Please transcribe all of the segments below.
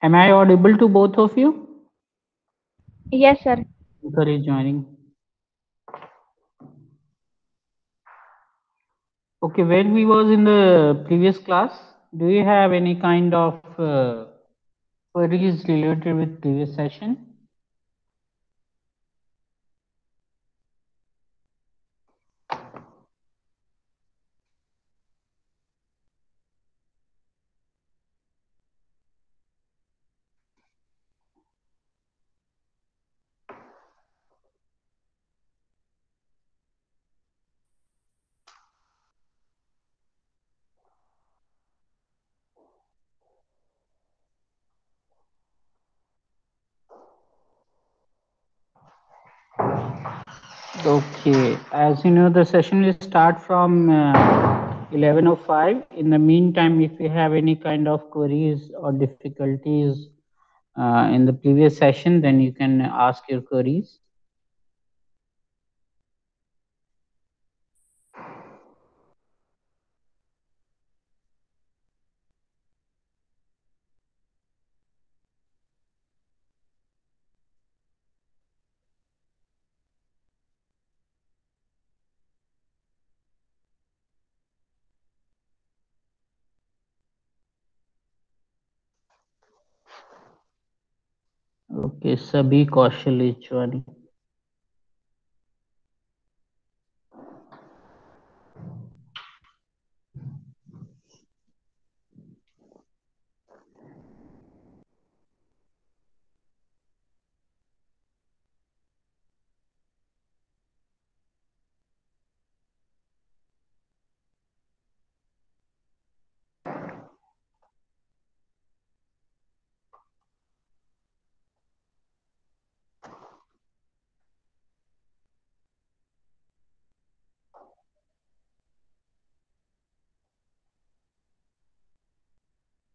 Am I audible to both of you? Yes, sir. Encourage joining. Okay, where we was in the previous class, do you have any kind of queries related with previous session? Okay, as you know, the session will start from 11:05. In the meantime, if you have any kind of queries or difficulties in the previous session, then you can ask your queries. Okay, Sabhi Kaushal Ichwani.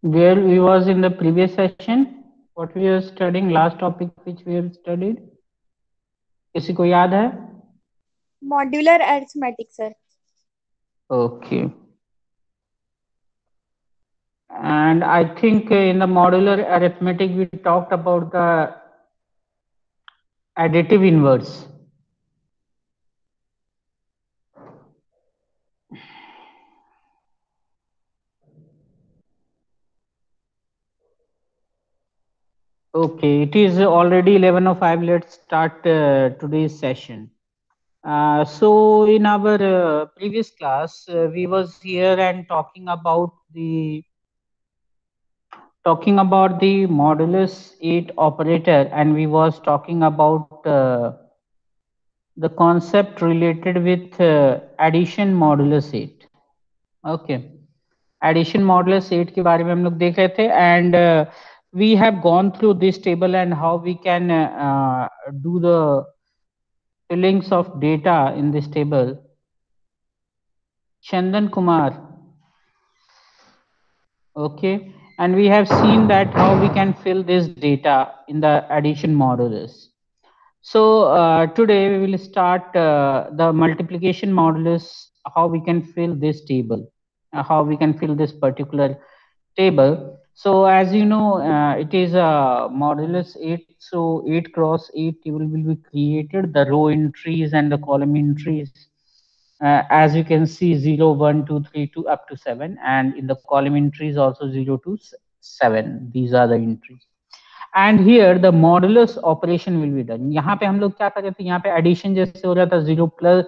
Where we was in the previous session, what we were studying, last topic which we have studied, किसी को याद है? Modular arithmetic, sir. Okay. And I think in the modular arithmetic we talked about the additive inverse. Okay, it is already 11:05. Let's start today's session. So in our previous class, we was here and talking about the modulus 8 operator, and we was talking about the concept related with addition modulus 8. Okay, addition modulus 8 के बारे में हम लोग देख रहे थे, and we have gone through this table and how we can do the fillings of data in this table. Chandan Kumar. Okay, and we have seen that how we can fill this data in the addition modulus. So today we will start the multiplication modulus, how we can fill this table, how we can fill this particular table. So as you know, it is a modulus 8. So 8 cross 8 table will be created, the row entries and the column entries. As you can see 0, 1, 2, 3 to up to 7, and in the column entries also 0 to 7. These are the entries. And here the modulus operation will be done. यहाँ पे हम लोग क्या कर रहे थे, यहाँ पे addition जैसे हो रहा था 0 plus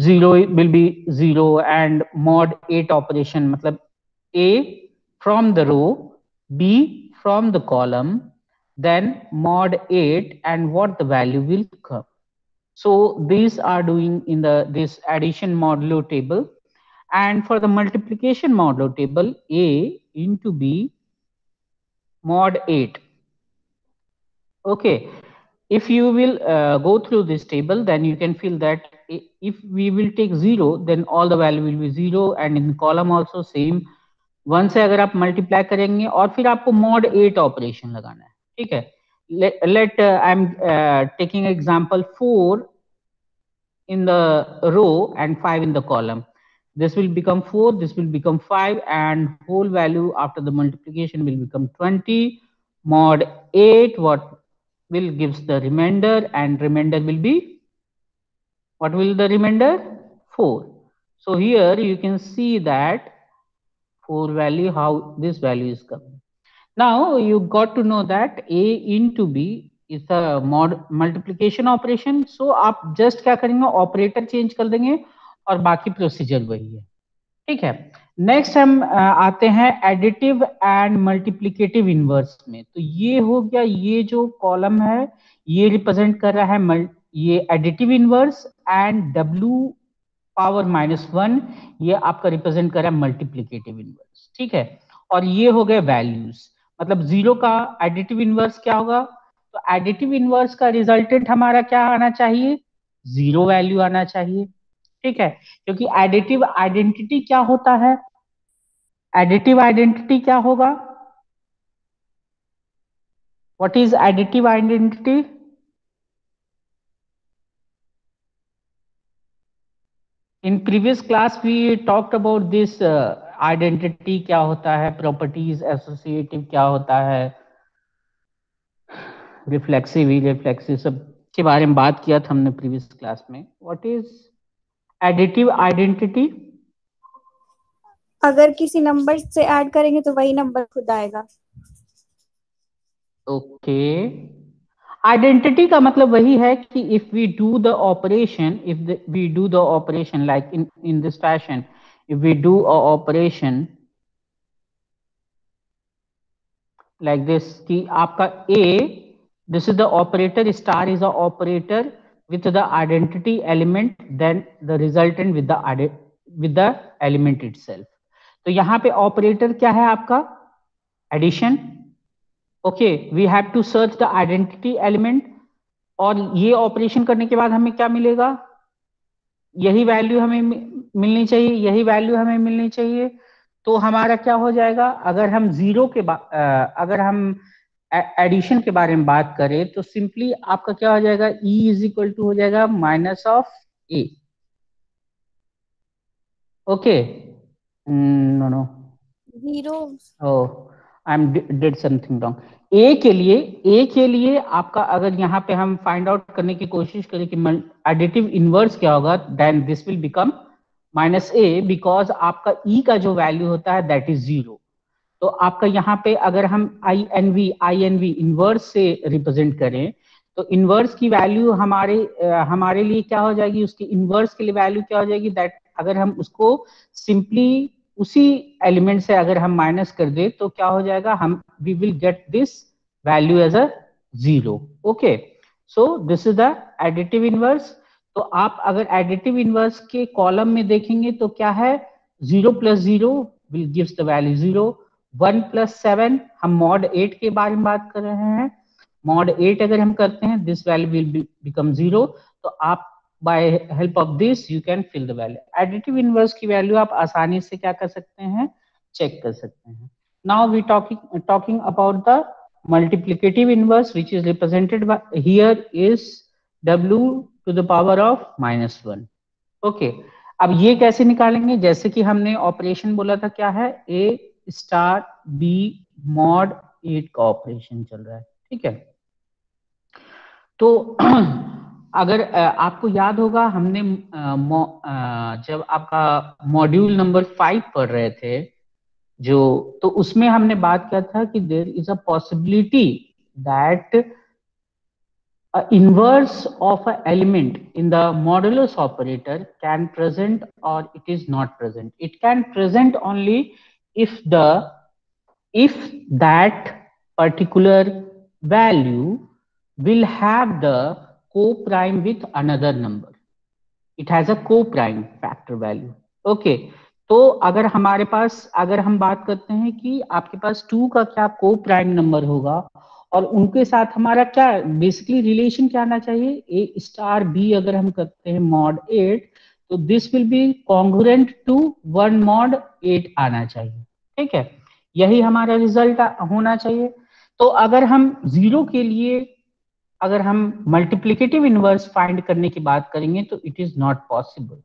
0 will be 0 and mod 8 operation मतलब A from the row, B from the column, then mod 8 and what the value will come. So these are doing in the this addition modulo table, and for the multiplication modulo table, A into B mod 8. Okay, if you will go through this table, then you can feel that if we will take 0, then all the value will be 0, and in column also same. 1 से अगर आप multiply करेंगे और फिर आपको mod 8 operation लगाना है, ठीक है. Let I'm taking example 4 in the row and 5 in the column. This will become 4, this will become 5, and whole value after the multiplication will become 20. mod 8 what will gives the remainder, and remainder will be, what will the remainder? 4. So here you can see that 4 value, how this value is coming. Now you got to know that a into b is a mod multiplication operation. So आप just क्या करेंगे, operator change कर देंगे और बाकी procedure वही है, ठीक है। नेक्स्ट हम आते हैं एडिटिव एंड मल्टीप्लिकेटिव इनवर्स में। तो ये हो गया, ये जो कॉलम है ये रिप्रेजेंट कर रहा है ये additive inverse, and W power -1 ये आपका रिप्रेजेंट कर रहा है मल्टीप्लिकेटिव इनवर्स, ठीक है। और ये हो गए वैल्यूज, मतलब 0 का एडिटिव इनवर्स क्या होगा, तो एडिटिव इनवर्स का रिजल्टेंट हमारा क्या आना चाहिए, 0 वैल्यू आना चाहिए, ठीक है। क्योंकि एडिटिव आइडेंटिटी क्या होता है, एडिटिव आइडेंटिटी क्या होगा, what is additive identity? In previous class we talked about this identity क्या होता है, properties, associative क्या होता है, रिफ्लेक्सिव रिफ्लेक्सिव सब के बारे में बात किया था हमने प्रीवियस क्लास में। What is additive identity? अगर किसी नंबर से ऐड करेंगे तो वही नंबर खुद आएगा। ओके, आइडेंटिटी का मतलब वही है कि if we do the operation, if we do the operation like in this fashion, if we do a operation like this कि आपका A, this is the operator, star is the operator with the identity element, then the resultant with the element itself. तो यहाँ पे operator क्या है आपका, addition, okay. We have to search the identity element, और ये ऑपरेशन करने के बाद हमें क्या मिलेगा, यही वैल्यू हमें मिलनी चाहिए, यही वैल्यू हमें मिलनी चाहिए। तो हमारा क्या हो जाएगा, अगर हम जीरो के अगर हम एडिशन के बारे में बात करें तो सिंपली आपका क्या हो जाएगा, E इज इक्वल टू हो जाएगा minus of A, okay. No no, 0 oh I am did something wrong. A के लिए आपका, अगर यहाँ पे हम फाइंड आउट करने की कोशिश करें कि एडिटिव इनवर्स क्या होगा, then this will become -A, because आपका E का जो वैल्यू होता है दैट इज 0। तो आपका यहाँ पे अगर हम आई एन वी इनवर्स से रिप्रेजेंट करें तो इनवर्स की वैल्यू हमारे लिए क्या हो जाएगी, उसकी इनवर्स के लिए वैल्यू क्या हो जाएगी, दैट अगर हम उसको सिंपली उसी एलिमेंट से अगर हम माइनस कर दे तो क्या हो जाएगा, हम we will get this value as a 0, okay. So this is the additive inverse. तो आप अगर एडिटिव इनवर्स के कॉलम में देखेंगे तो क्या है, 0 + 0 विल गिव्स द वैल्यू 0, 1 + 7, हम मॉड 8 के बारे में बात कर रहे हैं, मॉड 8 अगर हम करते हैं दिस वैल्यू विल बिकम 0। तो आप by help of this you can fill the value, additive inverse की वैल्यू आप आसानी से क्या कर सकते हैं, चेक कर सकते हैं। Now we talking about the multiplicative inverse which is represented by here is W to the power of -1, okay. अब ये कैसे निकालेंगे, जैसे कि हमने ऑपरेशन बोला था क्या है, A* B mod 8 का ऑपरेशन चल रहा है, ठीक है। तो अगर आपको याद होगा हमने जब आपका मॉड्यूल नंबर 5 पढ़ रहे थे जो, तो उसमें हमने बात किया था कि there is a possibility that inverse of an element in the modulus operator can present or it is not present. It can present only if that particular value will have the co-prime with another number. It has a co-prime factor value, okay। तो अगर हमारे पास, अगर हम बात करते हैं कि आपके पास 2 का क्या को प्राइम नंबर होगा और उनके साथ हमारा क्या बेसिकली रिलेशन क्या आना चाहिए, A* B अगर हम करते हैं mod 8 तो this will be congruent to 1 mod 8 आना चाहिए, ठीक है। यही हमारा रिजल्ट होना चाहिए। तो अगर हम 0 के लिए अगर हम मल्टीप्लिकेटिव इनवर्स फाइंड करने की बात करेंगे तो it is not possible,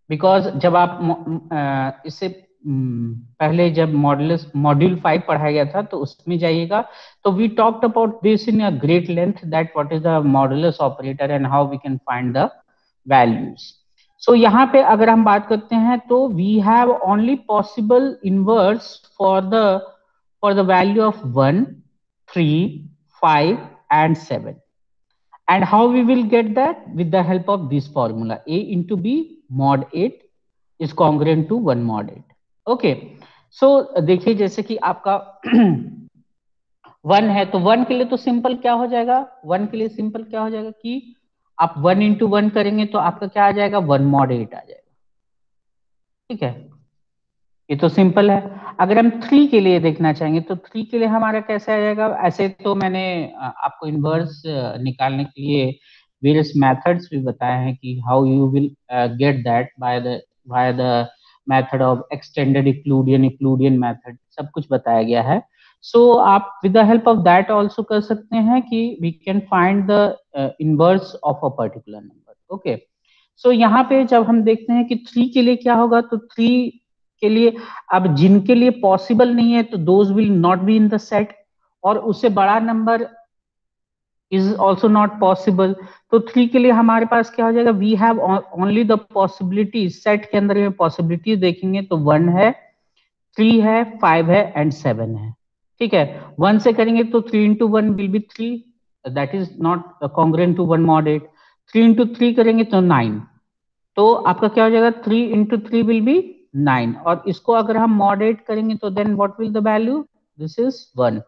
because जब आप इससे पहले जब मॉड्यूल 5 पढ़ाया गया था तो उसमें जाइएगा। तो we talked about this in a great length, that what is the modulus operator and how we can find the values. So यहाँ पे अगर हम बात करते हैं तो we have only possible inverse for the value of 1, 3, 5 and 7. And how we will get that? With the help of this formula, a into b mod 8 is congruent to 1 mod 8. Okay, सो देखिए जैसे कि आपका 1 है तो 1 के लिए तो simple क्या हो जाएगा, 1 के लिए सिंपल क्या हो जाएगा कि आप 1 into 1 करेंगे तो आपका क्या आ जाएगा, 1 mod 8 आ जाएगा। ठीक है, ये तो सिंपल है। अगर हम 3 के लिए देखना चाहेंगे तो 3 के लिए हमारा कैसे आ जाएगा। ऐसे तो मैंने आपको इनवर्स निकालने के लिए वेरियस मेथड्स भी बताए हैं कि how you will get that by the method of extended Euclidean method, सब कुछ बताया गया है। सो आप with the help of that also कर सकते हैं कि we can find the inverse of a particular number. Okay, so यहाँ पे जब हम देखते हैं कि 3 के लिए क्या होगा, तो 3 के लिए अब जिनके लिए पॉसिबल नहीं है तो those will not be in the set, और उससे बड़ा number is also not possible. तो 3 के लिए हमारे पास क्या हो जाएगा, we have only the possibility, set के अंदर में पॉसिबिलिटी देखेंगे तो 1 है, 3 है, 5 है एंड 7 है। ठीक है, 1 से करेंगे तो 3 into 1 will be 3, that is not congruent to 1 mod 8। 3 into 3 करेंगे तो 9, तो आपका क्या हो जाएगा, 3 into 3 विल बी 9, और इसको अगर हम मॉडरेट करेंगे तो then what will the value, this is 1।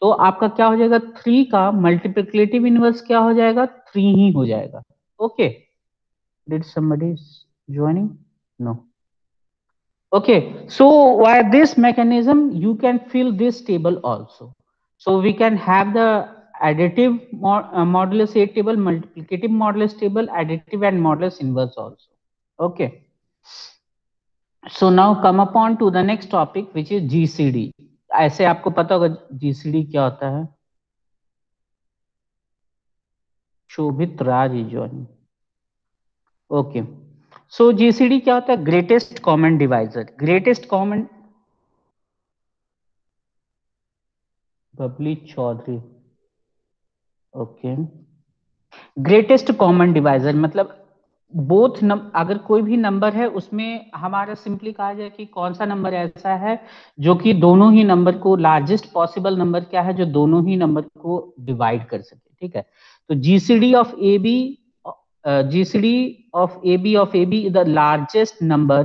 तो आपका क्या हो जाएगा, 3 का मल्टीप्लिकेटिव इनवर्स क्या हो जाएगा, 3 ही हो जाएगा। Okay, did somebody joining? No. Okay, so via this mechanism you can fill this table also. So we can have the additive modulus A table, multiplicative modulus table, additive and modulus inverse also. Okay, so now come upon to the next topic which is GCD. ऐसे आपको पता होगा GCD क्या होता है, Shobhit Raj is joining. Okay, so GCD क्या होता है, greatest common divisor. Greatest common, Babli Chaudhary, okay, greatest common divisor मतलब अगर कोई भी नंबर है उसमें हमारा सिंपली कहा जाए कि कौन सा नंबर ऐसा है जो कि दोनों ही नंबर को, लार्जेस्ट पॉसिबल नंबर क्या है जो दोनों ही नंबर को डिवाइड कर सके। ठीक है, तो GCD of A B, GCD of A B the largest number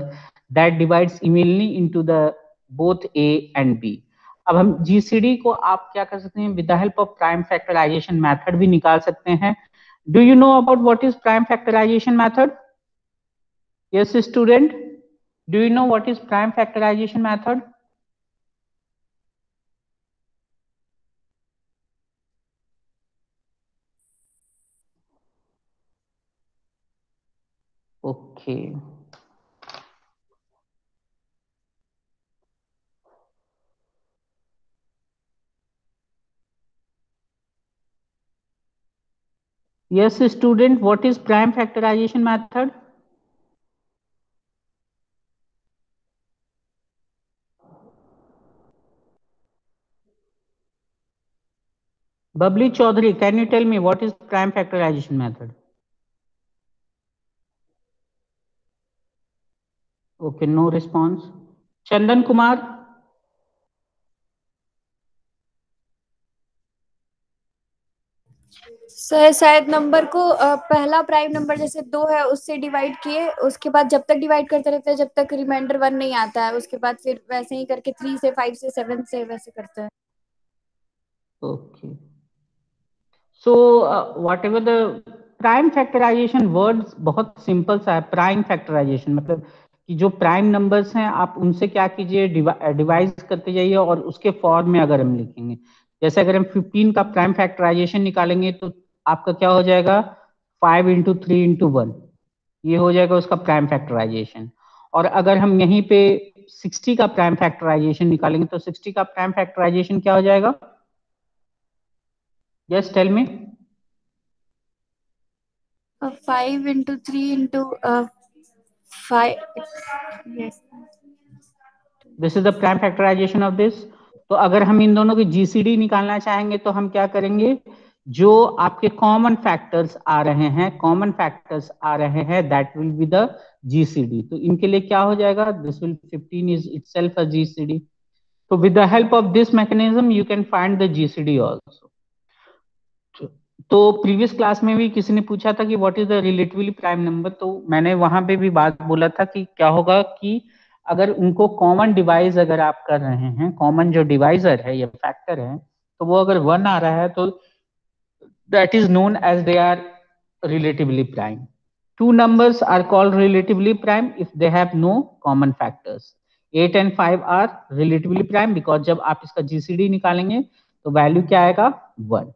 that divides evenly into the both A and B. अब हम जीसीडी को आप क्या कर सकते हैं, with the help of prime factorization method भी निकाल सकते हैं। Do you know about what is prime factorization method? Yes, student. Do you know what is prime factorization method? Okay. Yes, student. What is prime factorization method? Babli Chaudhary, can you tell me what is prime factorization method? Okay, no response. Chandan Kumar. Sir शायद number को पहला prime number जैसे 2 है उससे divide किए, उसके बाद जब तक डिवाइड करते रहते हैं जब तक रिमाइंडर 1 नहीं आता है, उसके बाद फिर वैसे ही करके 3 से 5 से 7 से वैसे करते हैं। Okay, so whatever the prime factorization words बहुत सिंपल सा है। प्राइम फैक्टराइजेशन मतलब कि जो प्राइम नंबर्स हैं आप उनसे क्या कीजिए, डिवाइज करते जाइए और उसके फॉर्म में अगर हम लिखेंगे, जैसे अगर हम 15 का प्राइम फैक्टराइजेशन निकालेंगे तो आपका क्या हो जाएगा, 5 into 3 into 1, ये हो जाएगा उसका प्राइम फैक्टराइजेशन। और अगर हम यहीं पे 60 का प्राइम फैक्टराइजेशन निकालेंगे तो 60 का प्राइम फैक्टराइजेशन क्या हो जाएगा, just tell me. 5 into 3 into 5, yes, this is the prime factorization of this. तो अगर हम इन दोनों की जीसीडी निकालना चाहेंगे तो हम क्या करेंगे, जो आपके कॉमन फैक्टर्स आ रहे हैं that will be the GCD. तो इनके लिए क्या हो जाएगा, this will 15 is itself a GCD. तो with the help of this mechanism you can find the GCD also. तो प्रीवियस क्लास में भी किसी ने पूछा था कि what is the relatively prime number, तो मैंने वहां पे भी बात बोला था कि क्या होगा कि अगर उनको कॉमन डिवाइस अगर आप कर रहे हैं, कॉमन जो डिवाइजर है या फैक्टर है, तो वो अगर 1 आ रहा है तो that is known as they are relatively prime. Two numbers are called relatively prime if they have no common factors. 8 and 5 are relatively prime because जब आप इसका GCD निकालेंगे तो वैल्यू क्या आएगा, 1।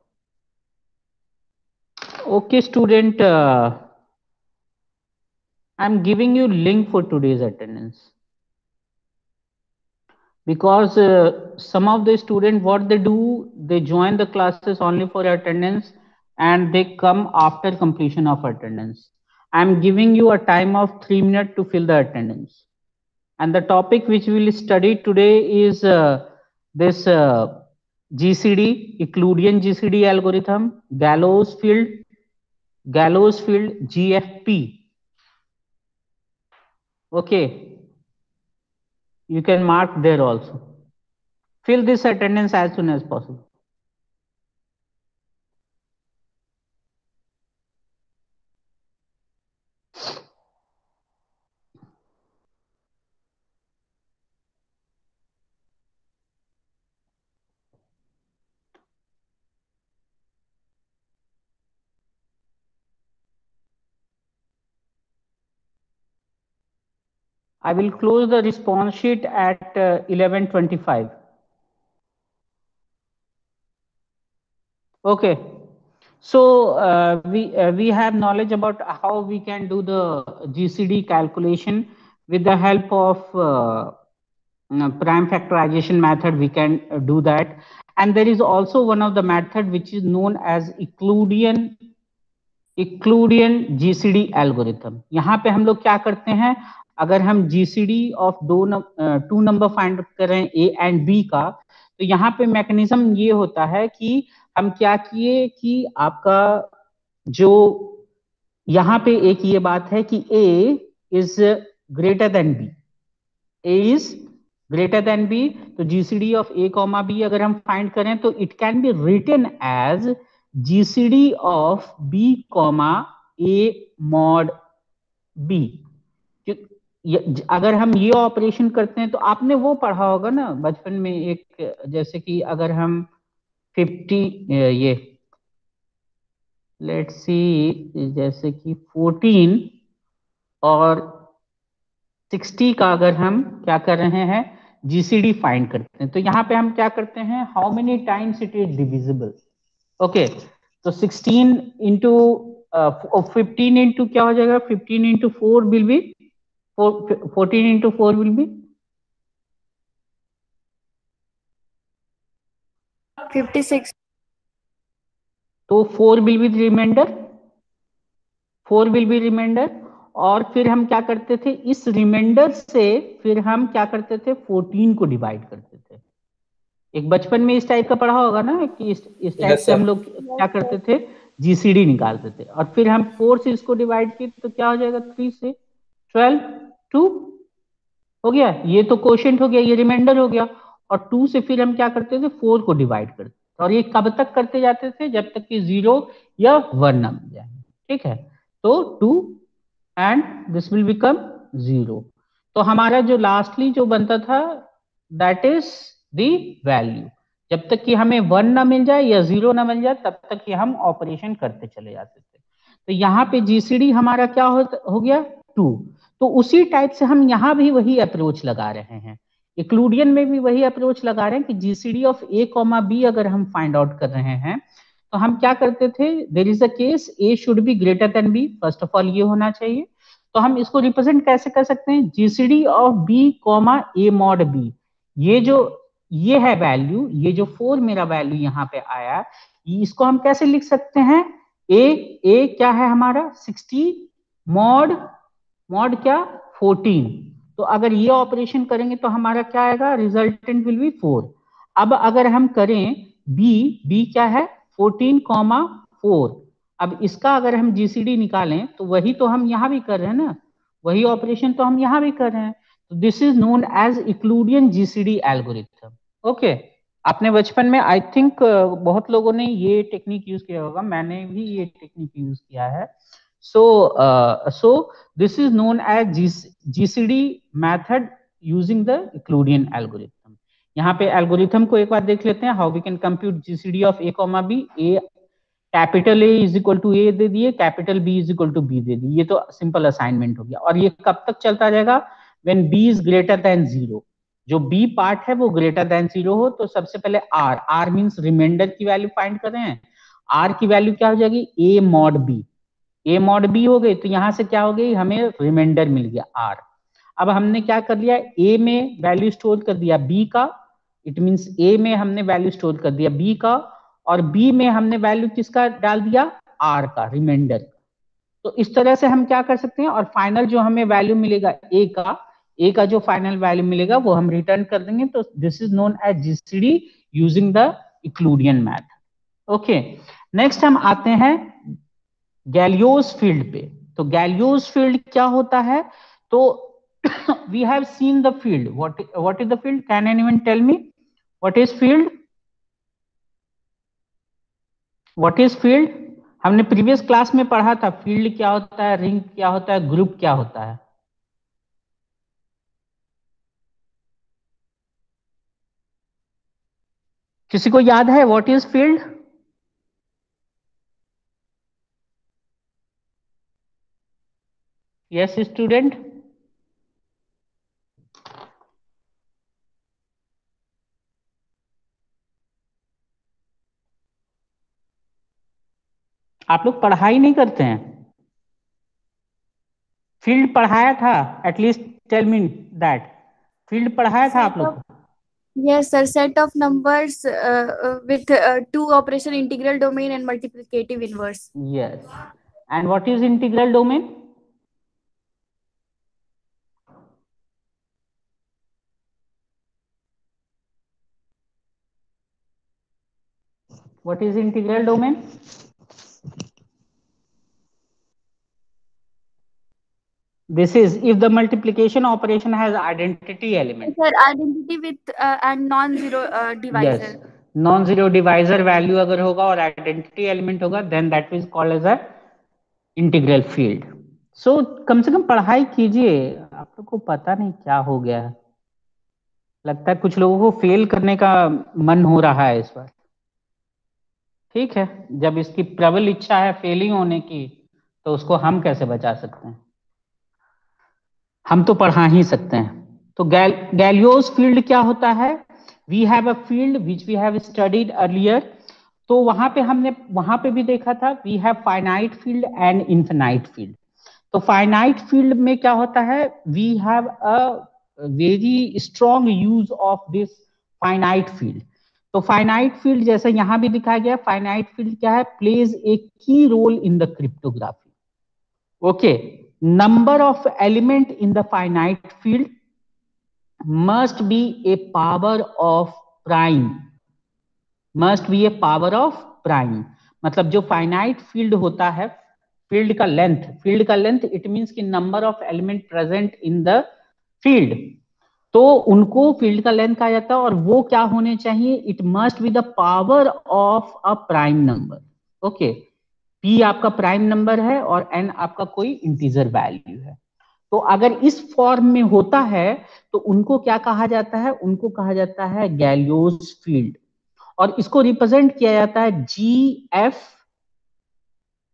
Okay, student, I'm giving you link for today's attendance because some of the student what they do, they join the classes only for attendance and they come after completion of attendance. I'm giving you a time of 3 minutes to fill the attendance. And the topic which we will study today is this GCD, Euclidean GCD algorithm, Gallows field, GFP. Okay, you can mark there also. Fill this attendance as soon as possible. I will close the response sheet at 11:25. Okay. So we have knowledge about how we can do the GCD calculation with the help of prime factorization method. We can do that, and there is also one of the method which is known as Euclidean GCD algorithm. यहाँ पे हम लोग क्या करते हैं, अगर हम GCD of two number find करें A एंड B का, तो यहाँ पे मैकेनिज्म ये होता है कि हम क्या किए कि आपका जो यहाँ पे एक ये बात है कि A is greater than B, A is greater than B, तो GCD of A comma B अगर हम फाइंड करें तो it can be written as GCD of B comma A mod B। अगर हम ये ऑपरेशन करते हैं तो आपने वो पढ़ा होगा ना बचपन में, एक जैसे कि अगर हम 50 ये लेट्स सी जैसे कि 14 और 60 का अगर हम क्या कर रहे हैं GCD फाइंड करते हैं, तो यहाँ पे हम क्या करते हैं, how many times it is divisible. Okay, तो 16 इंटू 15 इंटू क्या हो जाएगा, 15 into 4 will be 14 into 4 will be 56। तो 4 will be remainder, 4 will be remainder. और फिर हम क्या करते थे, इस रिमाइंडर से फिर हम क्या करते थे, 14 को डिवाइड करते थे। एक बचपन में इस टाइप का पढ़ा होगा ना कि इस टाइप से हम लोग क्या करते थे, GCD निकालते थे, और फिर हम 4 से इसको डिवाइड किए तो क्या हो जाएगा, 3 से 12 2 हो गया, ये तो क्वोशिएंट हो गया, ये रिमाइंडर हो गया। और 2 से फिर हम क्या करते थे, 4 को डिवाइड करते थे, और ये कब तक करते जाते थे, जब तक कि 0 या 1 ना मिल जाए। ठीक है, तो 2 एंड दिस विल बिकम 0। तो हमारा जो लास्टली जो बनता था दैट इज द वैल्यू। जब तक कि हमें 1 ना मिल जाए या 0 ना मिल जाए तब तक कि हम ऑपरेशन करते चले जाते थे। तो यहाँ पे GCD हमारा क्या हो गया, 2। तो उसी टाइप से हम यहाँ भी वही अप्रोच लगा रहे हैं, यूक्लिडियन में भी वही अप्रोच लगा रहे हैं कि GCD of A comma B अगर हम फाइंड आउट कर रहे हैं तो हम क्या करते थे, there is a case A should be greater than B, first of all ये होना चाहिए। तो हम इसको रिप्रेजेंट कैसे कर सकते हैं, GCD of B comma A mod B। ये है वैल्यू, ये जो 4 मेरा वैल्यू यहाँ पे आया, इसको हम कैसे लिख सकते हैं, A क्या है हमारा 60 मॉड क्या 14, तो अगर ये ऑपरेशन करेंगे तो हमारा क्या आएगा, रिजल्टेंट विल बी 4। अब अगर हम करें बी क्या है 14,4, अब इसका अगर हम जीसीडी निकालें तो वही तो हम यहाँ भी कर रहे हैं ना, वही ऑपरेशन तो हम यहाँ भी कर रहे हैं। तो this is known as Euclidean GCD algorithm. Okay, आपने बचपन में आई थिंक बहुत लोगों ने ये टेक्निक यूज किया होगा, मैंने भी ये टेक्निक यूज किया है। So this is known as GCD method using the Euclidean algorithm. यहाँ पे एल्गोरिथम को एक बार देख लेते हैं, how we can compute GCD of A comma B. A capital A is equal to A दे दिए, capital B is equal to B दे दिए, ये तो सिंपल असाइनमेंट हो गया। और ये कब तक चलता जाएगा, when B is greater than 0। जो बी पार्ट है वो ग्रेटर देन 0 हो तो सबसे पहले आर मीन्स रिमाइंडर की वैल्यू फाइंड कर रहे हैं। आर की वैल्यू क्या हो जाएगी, A mod B. A mod B हो गई तो यहां से क्या हो गई, हमें रिमाइंडर मिल गया आर। अब हमने क्या कर लिया, ए में वैल्यू स्टोर कर दिया बी का, इट मींस ए में हमने वैल्यू स्टोर कर दिया बी का, और बी में हमने वैल्यू किसका डाल दिया, आर का, रिमाइंडर। तो इस तरह से हम क्या कर सकते हैं, और फाइनल जो हमें वैल्यू मिलेगा ए का जो फाइनल वैल्यू मिलेगा वो हम रिटर्न कर देंगे। तो this is known as GCD using the Euclidean method. Okay, next हम आते हैं गैलियोस फील्ड पे। तो गैलियोस फील्ड क्या होता है, तो we have seen the field, what is the field, can anyone tell me what is field, what is field. हमने प्रीवियस क्लास में पढ़ा था फील्ड क्या होता है, रिंग क्या होता है, ग्रुप क्या होता है। किसी को याद है what is field? Yes student, आप लोग पढ़ाई नहीं करते हैं, फील्ड पढ़ाया था, at least tell me that, field पढ़ाया था आप लोग को? Yes, sir. Set of numbers with two operation integral domain and multiplicative inverse. Yes. And what is integral domain? What is integral domain? This is if the multiplication operation has identity element. Sir, identity with and non-zero divisor. Yes. Non-zero divisor value अगर होगा और identity element होगा, then that is called as a integral field. So कम से कम पढ़ाई कीजिए, आप लोग को पता नहीं क्या हो गया है, लगता है कुछ लोगों को फेल करने का मन हो रहा है इस बार। ठीक है, जब इसकी प्रबल इच्छा है फेलिंग होने की तो उसको हम कैसे बचा सकते हैं, हम तो पढ़ा ही सकते हैं। तो गैलियोस फील्ड क्या होता है, we have a field which we have studied earlier. तो वहां पे भी देखा था, we have finite field and infinite field. तो फाइनाइट फील्ड में क्या होता है, we have a very strong use of this finite field. तो फाइनाइट फील्ड जैसे यहां भी दिखाया गया, फाइनाइट फील्ड क्या है, plays a key role in the cryptography. Okay, number of element in the finite field must be a power of prime, must be a power of prime। मतलब जो finite field होता है, field का length it means कि number of element present in the field, तो उनको field का length कहा जाता है। और वो क्या होने चाहिए, it must be the power of a prime number. Okay, p आपका प्राइम नंबर है और n आपका कोई इंटीजर वैल्यू है। तो अगर इस फॉर्म में होता है तो उनको क्या कहा जाता है, उनको कहा जाता है गैलियोस फील्ड। और इसको रिप्रेजेंट किया जाता है GF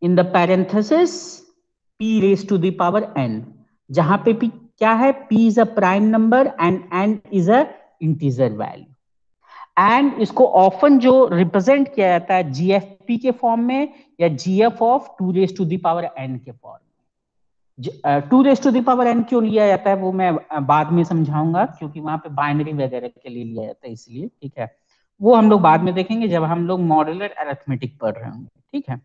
in the parenthesis p raise to the power n, जहां पे p क्या है, p is a prime number and n is a integer value. And इसको ऑफन जो रिप्रेजेंट किया जाता है GFP के फॉर्म में या GF of 2 raise to the power n के फॉर्म में। 2 raise to the power n क्यों लिया जाता है वो मैं बाद में समझाऊंगा, क्योंकि वहां पे बाइनरी वगैरह के लिए लिया जाता है इसलिए। ठीक है, वो हम लोग बाद में देखेंगे जब हम लोग मॉड्यूलर अरिथमेटिक पढ़ रहे होंगे। ठीक है,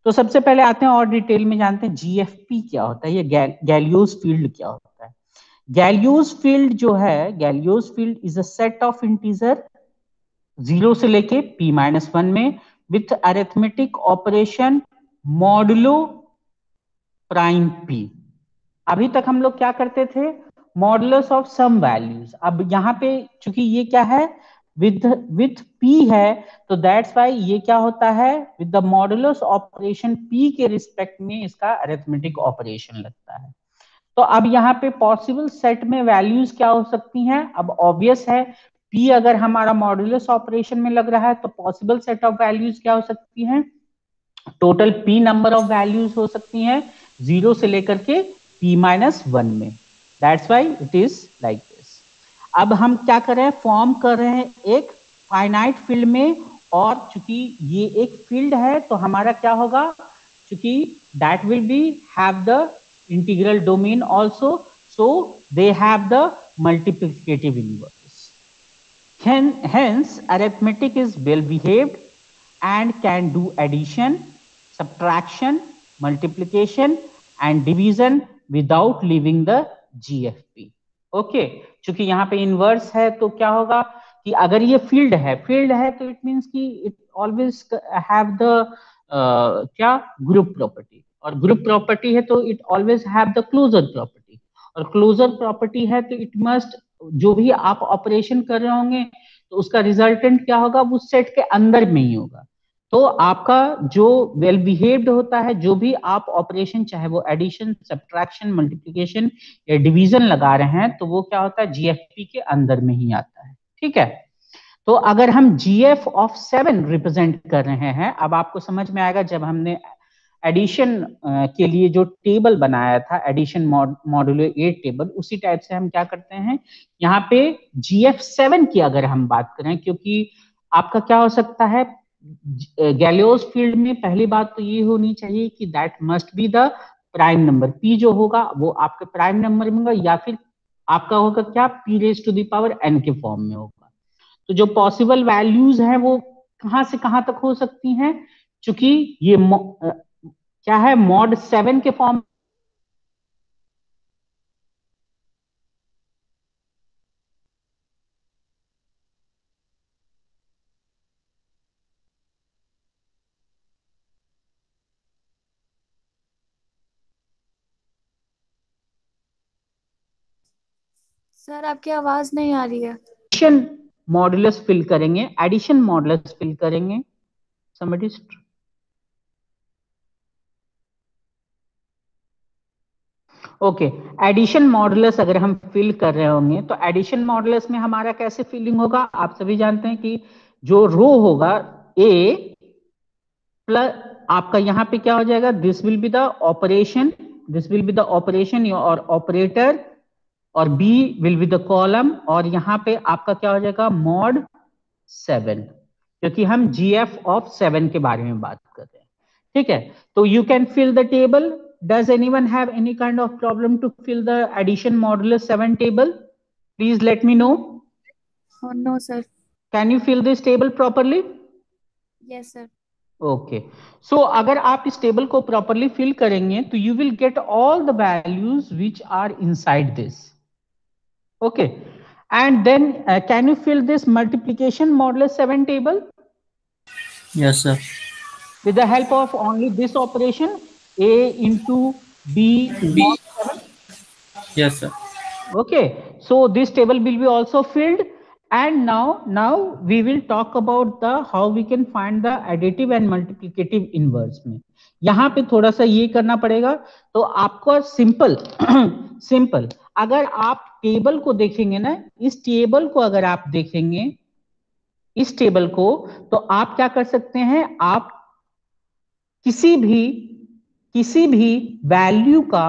तो सबसे पहले आते हैं और डिटेल में जानते हैं GFP क्या होता है, ये गैलियोस फील्ड क्या होता है। गैलियोस फील्ड जो है, Galois field is a set of integer 0 से लेके p-1 में with arithmetic operation modulo prime p। अभी तक हम लोग क्या करते थे, मॉडुलस ऑफ सम वैल्यूज। अब यहाँ पे चूंकि ये क्या है, विथ विथ p है, तो दैट्स वाई ये क्या होता है, with the modulus operation p के रिस्पेक्ट में इसका अरिथमेटिक ऑपरेशन लगता है। तो अब यहाँ पे पॉसिबल सेट में वैल्यूज क्या हो सकती हैं, अब ऑब्वियस है p अगर हमारा मॉडुलस ऑपरेशन में लग रहा है तो पॉसिबल सेट ऑफ वैल्यूज क्या हो सकती हैं, total p number of values हो सकती हैं 0 से लेकर के p-1 में। That's why it is like this. अब हम क्या कर रहे हैं, फॉर्म कर रहे हैं एक फाइनाइट फील्ड में, और चूंकि ये एक फील्ड है तो हमारा क्या होगा, चूंकि that will B have the integral domain also, so they have the multiplicative inverse. Hence, arithmetic is well behaved and can do addition, subtraction, multiplication, and division without leaving the GFP. Okay, चूंकि यहाँ पे inverse है तो क्या होगा कि अगर ये फील्ड है तो इट मींस कि इट ऑलवेज हैव द क्या, ग्रुप प्रॉपर्टी, और ग्रुप प्रॉपर्टी है तो it always have the closure property, और क्लोजर प्रॉपर्टी है तो इट मस्ट, जो भी आप ऑपरेशन कर रहे होंगे तो उसका रिजल्टेंट क्या होगा, उस सेट के अंदर में ही होगा। तो आपका जो वेल बिहेव्ड होता है, जो भी आप ऑपरेशन, चाहे वो एडिशन, सब्ट्रैक्शन, मल्टीप्लिकेशन या डिवीजन लगा रहे हैं, तो वो क्या होता है, जीएफपी के अंदर में ही आता है। ठीक है, तो अगर हम जीएफ ऑफ 7 रिप्रेजेंट कर रहे हैं, अब आपको समझ में आएगा जब हमने एडिशन के लिए जो टेबल बनाया था, एडिशन मॉड्यूलो 8 टेबल, उसी टाइप से हम क्या करते हैं, यहाँ पे GF7 की अगर हम बात करें, क्योंकि आपका क्या हो सकता है, गैलियोस फील्ड में पहली बात तो ये होनी चाहिए कि that must be the prime number, p जो होगा वो आपके प्राइम नंबर में होगा, या फिर आपका होगा क्या, p raise to the power n के फॉर्म में होगा। तो जो पॉसिबल वैल्यूज हैं वो कहां से कहां तक हो सकती हैं, चूंकि ये क्या है, मॉड 7 के फॉर्म। सर आपकी आवाज नहीं आ रही है। एडिशन मॉडुलस फिल करेंगे, एडिशन मॉडुलस फिल करेंगे, somebody ओके, एडिशन मॉडुलस अगर हम फिल कर रहे होंगे तो एडिशन मॉडुलस में हमारा कैसे फिलिंग होगा, आप सभी जानते हैं कि जो रो होगा ए प्लस आपका यहाँ पे क्या हो जाएगा, this will be the operation, this will be the operation और ऑपरेटर, और B will be the column, और यहाँ पे आपका क्या हो जाएगा, मॉड 7, क्योंकि हम GF ऑफ 7 के बारे में बात कर रहे हैं। ठीक है, तो you can fill the table. Does anyone have any kind of problem to fill the addition modulus 7 table? Please let me know. Oh, no sir. Can you fill this table properly? Yes sir. Okay. So अगर आप इस table को properly fill करेंगे तो you will get all the values which are inside this. Okay. And then can you fill this multiplication modulus 7 table? Yes sir. With the help of only this operation, a into b. Yes sir. Okay, so this table will be also filled, and now we will talk about the how we can find the additive and multiplicative inverse में। यहाँ पे थोड़ा सा ये करना पड़ेगा, तो आपको सिंपल अगर आप टेबल को देखेंगे ना, इस टेबल को अगर आप देखेंगे, इस टेबल को, तो आप क्या कर सकते हैं, आप किसी भी वैल्यू का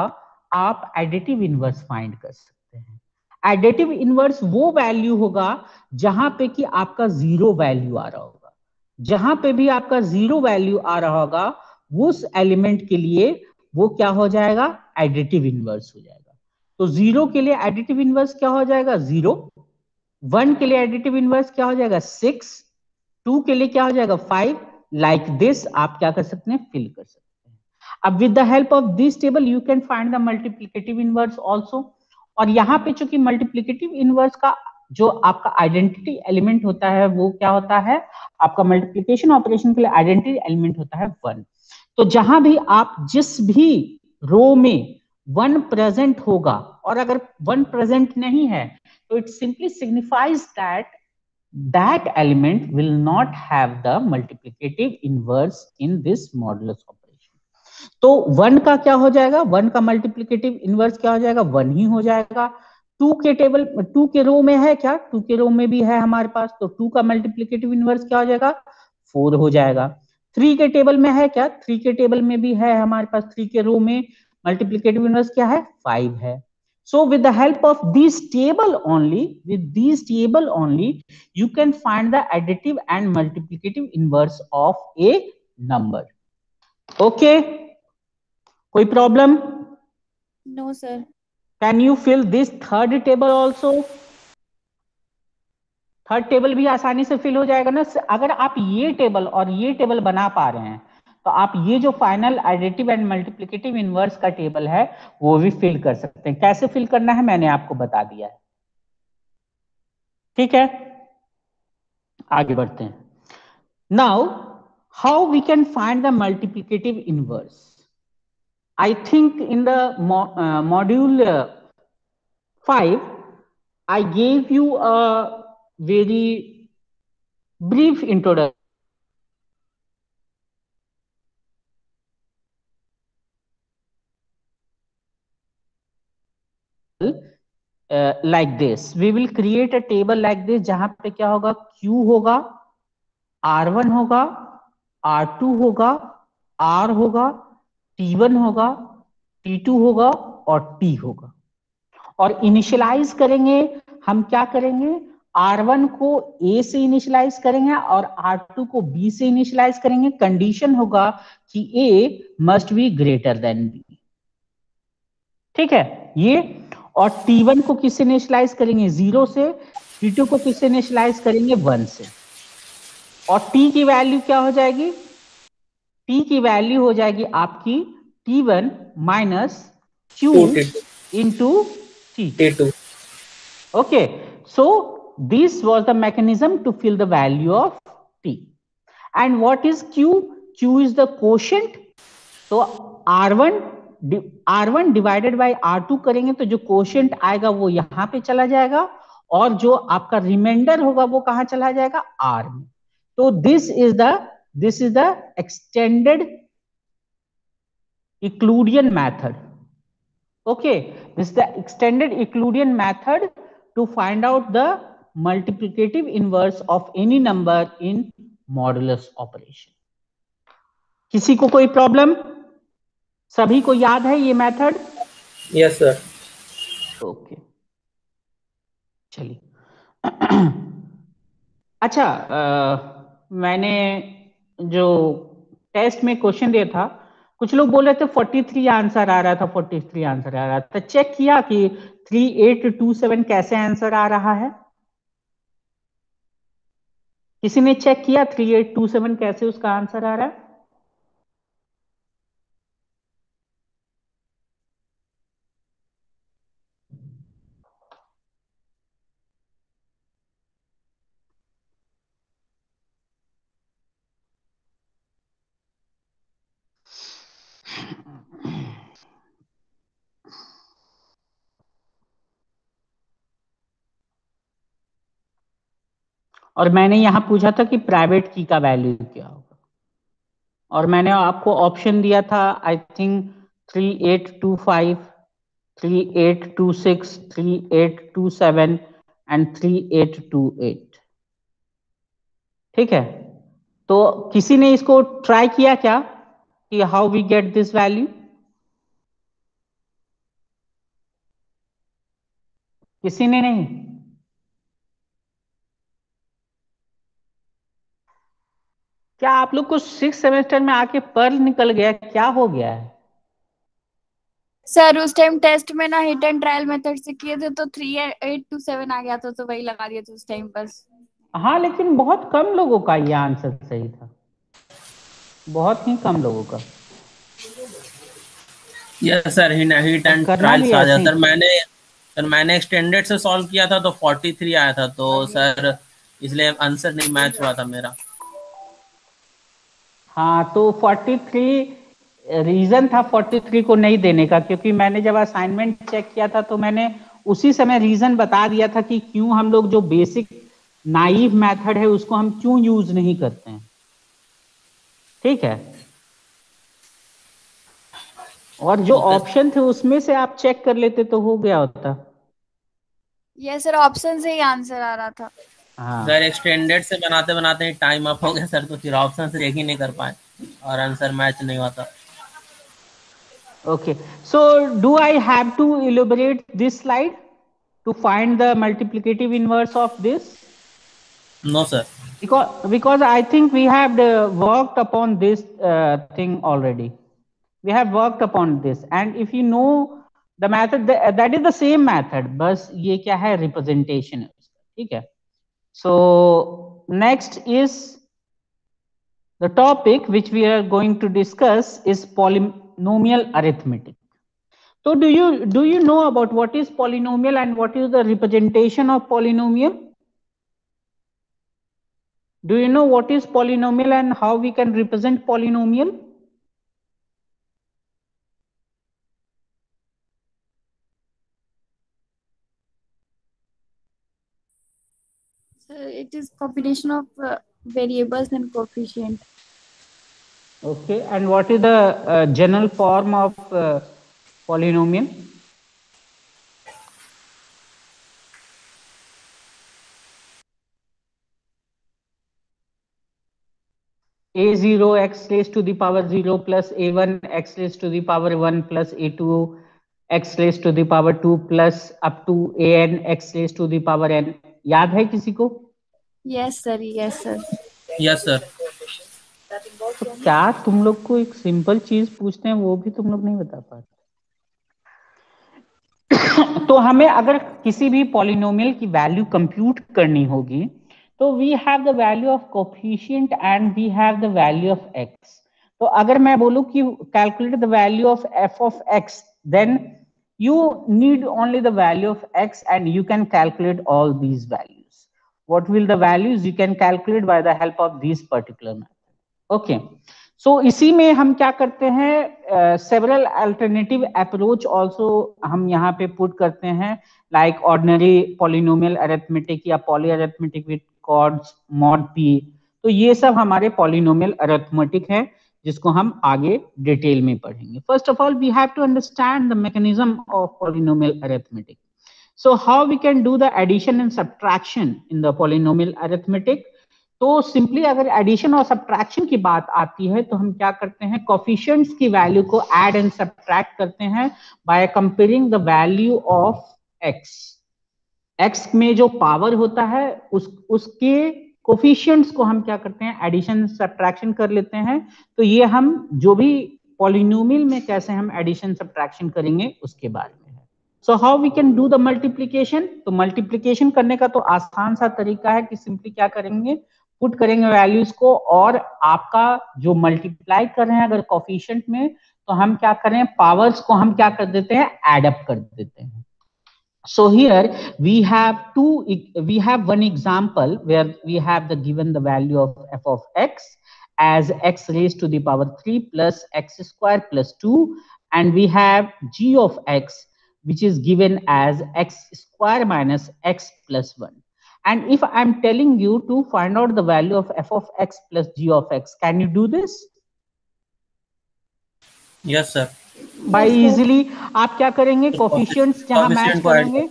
आप एडिटिव इनवर्स फाइंड कर सकते हैं। एडिटिव इनवर्स वो वैल्यू होगा जहां पे कि आपका जीरो वैल्यू आ रहा होगा, जहां पे भी आपका जीरो वैल्यू आ रहा होगा उस एलिमेंट के लिए वो क्या हो जाएगा, एडिटिव इनवर्स हो जाएगा। तो जीरो के लिए एडिटिव इनवर्स क्या हो जाएगा, 0, 1 के लिए एडिटिव इनवर्स क्या हो जाएगा, 6, 2 के लिए क्या हो जाएगा, 5, लाइक दिस आप क्या कर सकते हैं, फिल कर सकते हैं। अब with the help of this table you can find the multiplicative inverse also, और यहाँ पे चूंकि मल्टीप्लिकेटिव इनवर्स का जो आपका आइडेंटिटी एलिमेंट होता है वो क्या होता है, आपका मल्टीप्लिकेशन ऑपरेशन के लिए आइडेंटिटी एलिमेंट होता है 1। तो जहां भी आप जिस भी रो में 1 प्रेजेंट होगा, और अगर 1 प्रेजेंट नहीं है तो it simply signifies that that element will not have the multiplicative inverse in this modulus operation। तो 1 का क्या हो जाएगा, 1 का मल्टीप्लिकेटिव इनवर्स क्या हो जाएगा, 1 ही हो जाएगा। 2 के टेबल 2 के रो में है क्या, 2 के रो में भी है हमारे पास, तो 2 का मल्टीप्लिकेटिव इनवर्स क्या हो जाएगा, 4 हो जाएगा। 3 के टेबल में है क्या, 3 के टेबल में भी है हमारे पास, 3 के रो में मल्टीप्लिकेटिव इनवर्स क्या है, 5 है। So with the help of this table only, you can find the additive and multiplicative inverse of a number. Okay? कोई problem? No sir. Can you fill this third table also? Third table भी आसानी से fill हो जाएगा ना। अगर आप ये टेबल और ये टेबल बना पा रहे हैं तो आप ये जो final additive and multiplicative inverse का टेबल है वो भी फिल कर सकते हैं। कैसे फिल करना है मैंने आपको बता दिया है, ठीक है। आगे बढ़ते हैं। Now how we can find the multiplicative inverse. I think in the module 5 I gave you a very brief introduction like this. We will create a table like this जहां पे क्या होगा, Q होगा, R1 होगा, R2 होगा, R होगा, T1 होगा, T2 होगा और T होगा। और इनिशियलाइज करेंगे हम, क्या करेंगे, R1 को A से इनिशियलाइज करेंगे और R2 को B से इनिशियलाइज करेंगे। कंडीशन होगा कि A must be greater than B, ठीक है ये। और T1 को किससे इनिशियलाइज करेंगे, 0 से। T2 को किससे इनिशियलाइज करेंगे, 1 से। और T की वैल्यू क्या हो जाएगी, T की वैल्यू हो जाएगी आपकी T1 minus Q into T2. Okay, so this was the mechanism to fill the value of T. And what is Q? Q is the quotient. So R1 divided by R2 करेंगे तो जो quotient आएगा वो यहां पे चला जाएगा और जो आपका रिमाइंडर होगा वो कहां चला जाएगा, R में। तो this is the extended Euclidean method. Okay, this is the extended Euclidean method to find out the multiplicative inverse of any number in modulus operation. किसी को कोई प्रॉब्लम, सभी को याद है ये मेथड? Yes sir. ओके चलिए। अच्छा, मैंने जो टेस्ट में क्वेश्चन दिया था, कुछ लोग बोल रहे थे 43 आंसर आ रहा था, 43 आंसर आ रहा था। चेक किया कि 3827 कैसे आंसर आ रहा है? किसी ने चेक किया 3827 कैसे उसका आंसर आ रहा है? और मैंने यहां पूछा था कि प्राइवेट की का वैल्यू क्या होगा, और मैंने आपको ऑप्शन दिया था आई थिंक 3825, 3826, 3827 एंड 3828, ठीक है। तो किसी ने इसको ट्राई किया क्या कि how we get this value? किसी ने नहीं? क्या आप लोग को 6 सेमेस्टर में आके पर्ल निकल गया, क्या हो गया है? सर उस टाइम टेस्ट में ना हिट एंड ट्रायल मेथड से किए थे तो 3827 आ गया था, तो वही लगा दिया था उस टाइम बस। हाँ, लेकिन बहुत कम लोगों का ये आंसर सही था, बहुत ही कम लोगों का। Yes sir, hit and trial ज्यादातर मैंने सर मैंने एक्सटेंडेड से सॉल्व किया था तो 43 आया था, तो सर इसलिए आंसर नहीं मैच हुआ था मेरा। हाँ, तो 43 रीजन था 43 को नहीं देने का, क्योंकि मैंने जब असाइनमेंट चेक किया था तो मैंने उसी समय रीजन बता दिया था कि क्यों हम लोग जो बेसिक नाइव मेथड है उसको हम क्यों यूज नहीं करते हैं। ठीक है, और जो ऑप्शन थे उसमें से आप चेक कर लेते तो हो गया होता। ये सर ऑप्शन से ही आंसर आ रहा था। हाँ सर एक्सटेंडेड से बनाते बनाते टाइम अप हो गया सर, तो फिर ऑप्शन से एक ही नहीं कर पाए और आंसर मैच नहीं हुआ था। Okay, so do I have to elaborate this slide to find the multiplicative inverse of this? No sir. Because I think we have worked upon this thing already. We have worked upon this, and if you know the method, that is the same method. बस ये क्या है, representation है उसका, ठीक है? So next is the topic which we are going to discuss is polynomial arithmetic. So do you know about what is polynomial and what is the representation of polynomial? Do you know what is polynomial and how we can represent polynomial? It is combination of variables and coefficient. Okay, and what is the general form of polynomial? A0 x raised to the power 0 plus A1 x raised to the power 1 plus A2 x raised to the power 2 plus up to an x raised to the power n. याद है किसी को? Yes sir, yes sir. Yes sir. तो क्या तुम लोग को एक सिंपल चीज पूछते हैं वो भी तुम लोग नहीं बता पाते? तो हमें अगर किसी भी पॉलिनोमियल की वैल्यू कंप्यूट करनी होगी तो we have the value of coefficient and we have the value of x. तो अगर मैं बोलूं कि calculate the value of f of x, then you need only the value of x and you can calculate all these values. What will the values you can calculate by the help of these particular method. Okay, so इसी में हम क्या करते हैं, several alternative approach also हम यहाँ पे put करते हैं, लाइक ऑर्डिनरी पॉलिनोमियल अरिथमेटिक या poly arithmetic with cords mod p. तो ये सब हमारे पॉलिनोमियल अरिथमेटिक है जिसको हम आगे डिटेल में पढ़ेंगे। First of all we have to understand the mechanism of polynomial arithmetic. So how we can do the addition and subtraction in the polynomial arithmetic. तो सिंपली अगर एडिशन और सब्ट्रैक्शन की बात आती है तो हम क्या करते हैं, कोफिशिएंट्स की वैल्यू को ऐड एंड सब्ट्रैक्ट करते हैं by comparing the value of x. X में जो पावर होता है उसके कोफिशिएंट्स को हम क्या करते हैं, एडिशन सब्ट्रैक्शन कर लेते हैं। तो ये हम जो भी पॉलिनोमियल में कैसे हम एडिशन सब्ट्रैक्शन करेंगे उसके बारे में है। So how we can do the multiplication. तो मल्टीप्लीकेशन करने का तो आसान सा तरीका है कि सिंपली क्या करेंगे, पुट करेंगे वैल्यूज को और आपका जो मल्टीप्लाई कर रहे हैं अगर कोफिशिएंट में तो हम क्या करें, पावर्स को हम क्या कर देते हैं, एड अप कर देते हैं। So here we have one example where we have given the value of f of x as x raised to the power 3 plus x square plus 2, and we have g of x which is given as x square minus x plus 1. And if I'm telling you to find out the value of f of x plus g of x, can you do this? Yes sir. By easily आप क्या करेंगे, coefficients जहां match करेंगे,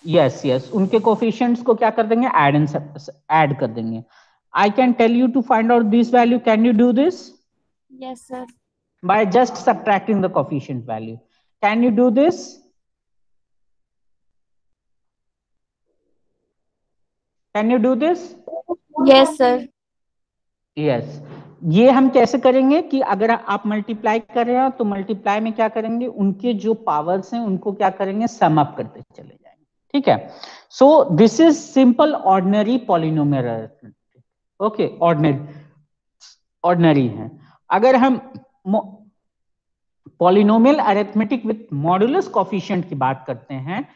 yes उनके coefficients को क्या कर देंगे, ऐड कर देंगे। I can tell you to find out this value, can you do this? Yes sir. By just subtracting the coefficient value, can you do this? Can you do this? Yes sir. Yes. ये हम कैसे करेंगे कि अगर आप multiply कर रहे हो तो मल्टीप्लाई में क्या करेंगे, उनके जो पावर्स हैं उनको क्या करेंगे, सम अप करते चले जाएंगे। ठीक है, सो this is simple ordinary polynomial arithmetic. Okay, ordinary है। अगर हम polynomial arithmetic with modulus coefficient की बात करते हैं,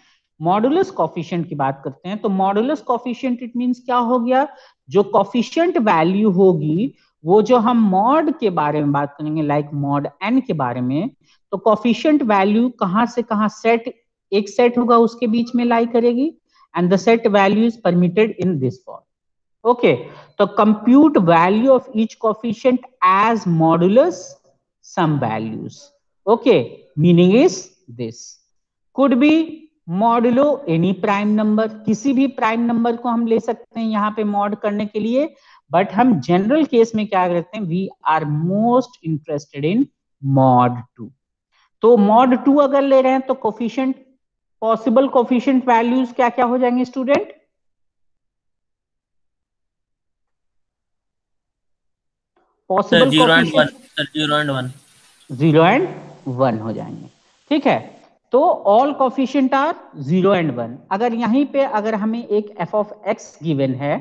मॉडुलस कॉफिशिएंट की बात करते हैं, तो मॉडुलस कॉफिशिएंट इट मींस क्या हो गया, जो कॉफिशिएंट वैल्यू होगी वो जो हम मॉड के बारे में बात करेंगे, लाइक मॉड एन के बारे में, तो कॉफिशिएंट वैल्यू कहां से कहां सेट, एक सेट होगा उसके बीच में लाई करेगी, and the set value is permitted in this form. Okay, so compute value of each coefficient as modulus some values. Okay, meaning is this could be modulo any prime number, किसी भी prime number को हम ले सकते हैं यहाँ पे mod करने के लिए, बट हम जनरल केस में क्या करते हैं, we are most interested in mod 2. तो मॉड 2 अगर ले रहे हैं तो कोफिशिएंट, पॉसिबल कोफिशिएंट वैल्यूज क्या क्या हो जाएंगे स्टूडेंट, पॉसिबल 0 and 1, 0 and 1 हो जाएंगे. ठीक है, तो ऑल कोफिशिएंट आर 0 and 1. अगर यहीं पे अगर हमें एक f of x गिवन है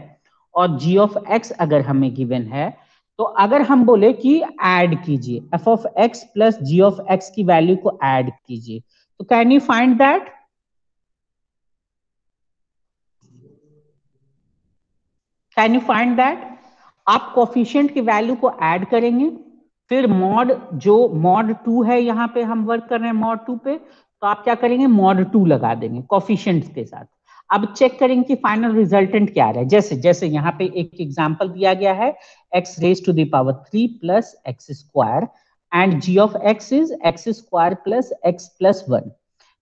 और g of x अगर हमें गिवन है, तो अगर हम बोले कि ऐड कीजिए f of x plus g of x की वैल्यू को ऐड कीजिए, तो can you find that, can you find that. आप कोफिशिएंट की वैल्यू को ऐड करेंगे, फिर मॉड, जो मॉड 2 है यहाँ पे हम वर्क कर रहे हैं मॉड 2 पे, तो आप क्या करेंगे, मॉड 2 लगा देंगे कोफिशिएंट्स के साथ. अब चेक करेंगे कि फाइनल रिजल्टेंट क्या आ रहा है. जैसे जैसे यहाँ पे एक एग्जांपल दिया गया है, x raise to the power 3 plus x square and g of x is x square plus x plus 1.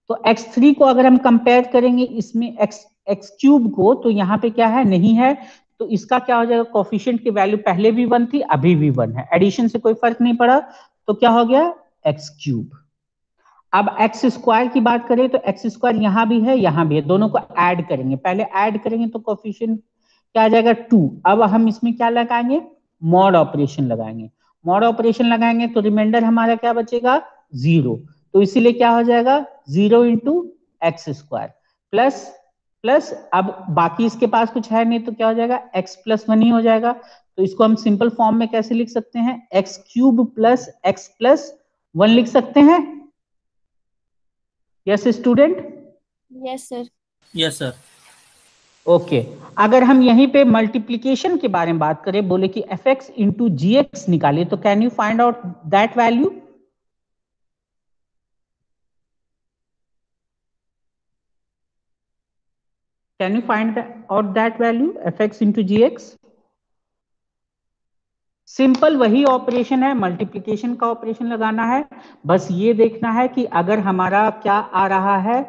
तो x3 को अगर हम कंपेयर करेंगे इसमें x क्यूब को, तो यहाँ पे क्या है, नहीं है, तो इसका क्या हो जाएगा, कोफिशिएंट की वैल्यू पहले भी 1 थी, अभी भी 1 है, एडिशन से कोई फर्क नहीं पड़ा, तो क्या हो गया, x क्यूब. अब x स्क्वायर की बात करें तो x स्क्वायर यहां भी है, यहां भी है, दोनों को ऐड करेंगे, पहले ऐड करेंगे तो कोफिशिएंट क्या आ जाएगा, 2. अब हम इसमें क्या लगाएंगे, मॉड ऑपरेशन लगाएंगे. मॉड ऑपरेशन लगाएंगे तो रिमाइंडर हमारा क्या बचेगा, 0. तो इसीलिए क्या हो जाएगा, 0 into x square plus plus, अब बाकी इसके पास कुछ है नहीं तो क्या हो जाएगा, x प्लस 1 ही हो जाएगा. तो इसको हम सिंपल फॉर्म में कैसे लिख सकते हैं, x cube plus x plus 1 लिख सकते हैं. Yes student, yes sir. Yes sir. Okay, अगर हम यहीं पे मल्टीप्लीकेशन के बारे में बात करें, बोले कि fx इंटू जी एक्स निकालिए, तो can you find out that value, can you find out that value fx into g x. Simple वही ऑपरेशन है, मल्टीप्लिकेशन का ऑपरेशन लगाना है, बस ये देखना है कि अगर हमारा क्या आ रहा है,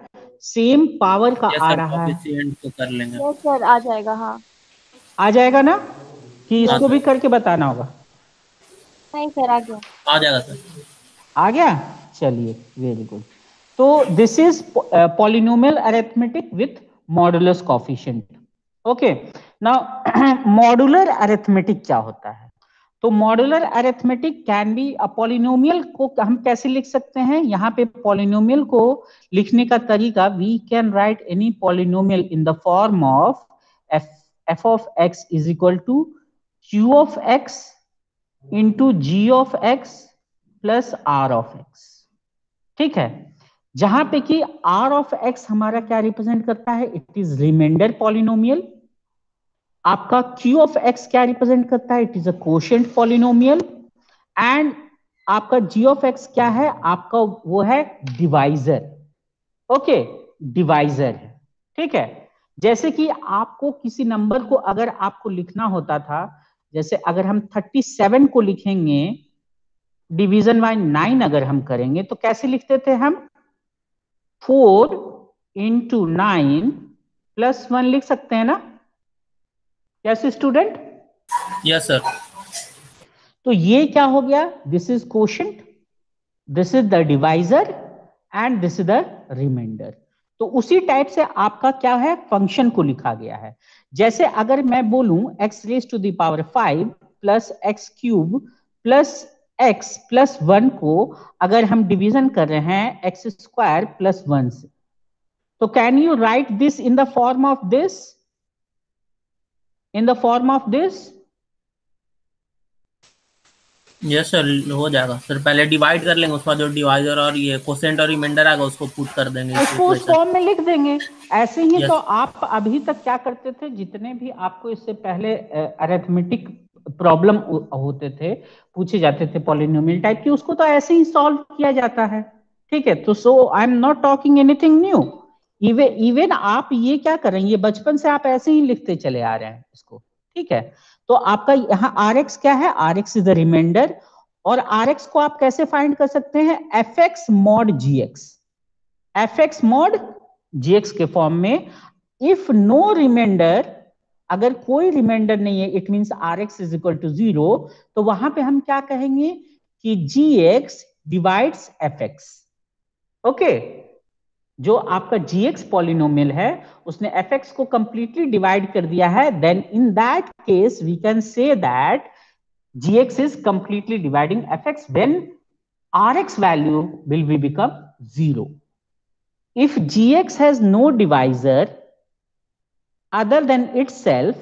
सेम पावर का आ रहा है, तो कर लेंगे. यस सर, आ जाएगा. हाँ, आ जाएगा ना, कि इसको भी करके बताना होगा. नहीं सर, आ गया. आ जाएगा सर. आ गया, चलिए वेरी गुड. तो this is polynomial arithmetic with modulus coefficient. Okay, now modular arithmetic क्या होता है, तो modular arithmetic can be a polynomial को हम कैसे लिख सकते हैं, यहाँ पे पॉलिनोमियल को लिखने का तरीका, we can write any polynomial in the form of f of x is equal to q of x into g of x plus r of x. ठीक है, जहां पे कि r of x हमारा क्या रिप्रेजेंट करता है, इट इज रिमाइंडर पॉलिनोमियल. आपका q of x क्या रिप्रेजेंट करता है, it is a quotient polynomial. And आपका g of x क्या है, आपका वो है डिवाइजर. ओके, डिवाइजर है. ठीक है, जैसे कि आपको किसी नंबर को अगर आपको लिखना होता था, जैसे अगर हम 37 को लिखेंगे डिवीजन बाय 9 अगर हम करेंगे, तो कैसे लिखते थे हम, 4 इंटू 9 प्लस 1 लिख सकते हैं ना. Yes student, yes sir. तो ये क्या हो गया, this is quotient, this is the divisor and this is the reminder. तो उसी टाइप से आपका क्या है, फंक्शन को लिखा गया है. जैसे अगर मैं बोलूं x raise to the power 5 plus x cube plus x plus 1 को अगर हम डिवीजन कर रहे हैं एक्स स्क्वायर प्लस 1 से, तो can you right this in the form of this, in the form of this, yes sir, हो जाएगा सर। पहले डिवाइड कर लेंगे, उसके बाद जो डिवाइजर और ये कोसेंट और रिमाइंडर आएगा उसको पुट कर देंगे उसको उस फॉर्म में लिख देंगे। ऐसे ही Yes. तो आप अभी तक क्या करते थे, जितने भी आपको इससे पहले अरिथमेटिक प्रॉब्लम होते थे, पूछे जाते थे पॉलिनोमियल टाइप की, उसको तो ऐसे ही सॉल्व किया जाता है। ठीक है, तो so I am not talking anything new. Even आप ये क्या करेंगे, बचपन से आप ऐसे ही लिखते चले आ रहे हैं इसको। ठीक है, तो आपका यहाँ Rx क्या है, Rx इज द रिमाइंडर, और Rx को आप कैसे फाइंड कर सकते हैं, fx mod gx, fx mod gx के फॉर्म में। इफ नो रिमाइंडर, अगर कोई रिमाइंडर नहीं है, it means Rx is equal to 0, तो वहां पे हम क्या कहेंगे कि gx डिवाइड्स fx। ओके, जो आपका gx पॉलिनोमियल है उसने fx को कंप्लीटली डिवाइड कर दिया है, then in that case we can say that gx is completely dividing fx when Rx value will be become 0. If gx has no divisor other than itself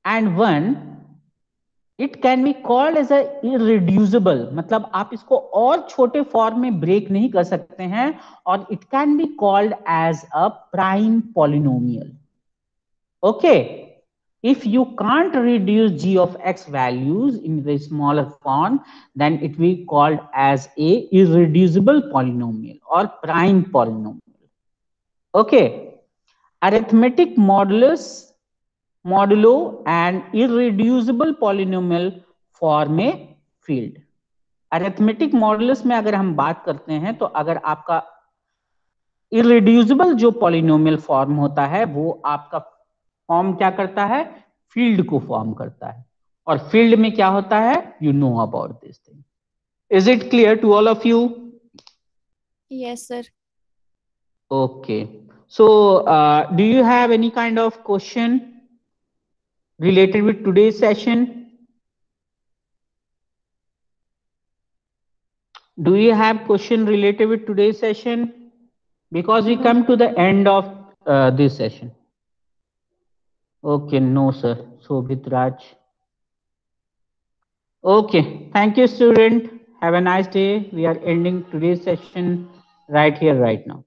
and 1, it can be called as a irreducible, मतलब आप इसको और छोटे form में break नहीं कर सकते हैं, और it can be called as a prime polynomial. Okay, if you can't reduce g of x values in the smaller form, then it will be called as a irreducible polynomial or prime polynomial. Okay, arithmetic modulus, modulo and irreducible polynomial form a field. Arithmetic modulus में अगर हम बात करते हैं, तो अगर आपका irreducible जो पॉलिनोमियल फॉर्म होता है, वो आपका फॉर्म क्या करता है, फील्ड को फॉर्म करता है, और फील्ड में क्या होता है, you know about this thing. Is it clear to all of you? Yes sir. Okay, so do you have any kind of question related with today's session? Do you have question related with today's session? Because we come to the end of this session. Okay, no sir. Shobhit Raj. Okay, thank you student. Have a nice day. We are ending today's session right here, right now.